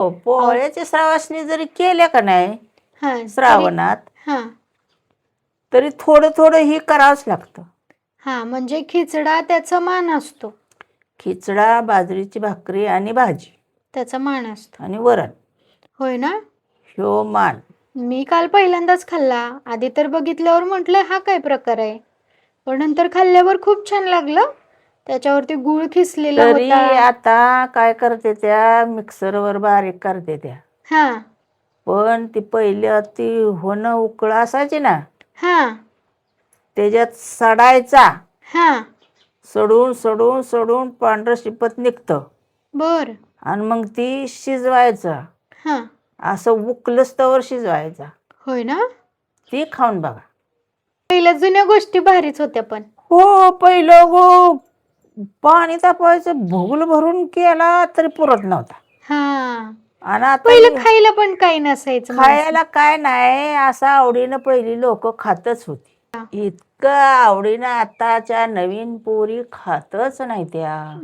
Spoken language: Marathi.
अहो, पोळ्याच्या श्रावसनी जरी केल्या का नाही हा तरी श्रावणात, हा तरी थोडं थोडं ही करावंच लागतं. हा म्हणजे खिचडा त्याचा मान असतो. खिचडा, बाजरीची भाकरी आणि भाजी त्याचा मान असतो. आणि वरण, होय ना? ह्यो मान. मी काल पहिल्यांदाच खाल्ला. आधी तर बघितल्यावर म्हटलं हा काय प्रकार आहे, पण नंतर खाल्ल्यावर खूप छान लागलं. त्याच्यावरती गूळ खिसलेला होता. तरी आता काय करते त्या, मिक्सरवर बारीक करते त्या. हा पण ती पहिलं ती होणं उकळ असायची ना, हा त्याच्यात सडायचा. हा सडून सडून सडून पांढरं शिपत निघतं बर आणि मग ती शिजवायचं. हा असं उकलच तवर शिजवायचा. होय ना? ती खाऊन बघा. पहिल्या जुन्या गोष्टी भारीच होत्या पण. हो, पहिलं गो पाणी तापवायचं, भूगल भरून केला तरी पुरत नव्हता. हा आणि आता पहिलं खायला पण काही नसायचं माणसं. खायला काय नाही, असं आवडीनं पहिली लोक खातच होती. इतकं आवडीनं आताच्या नवीन पोरी खातच नाही त्या.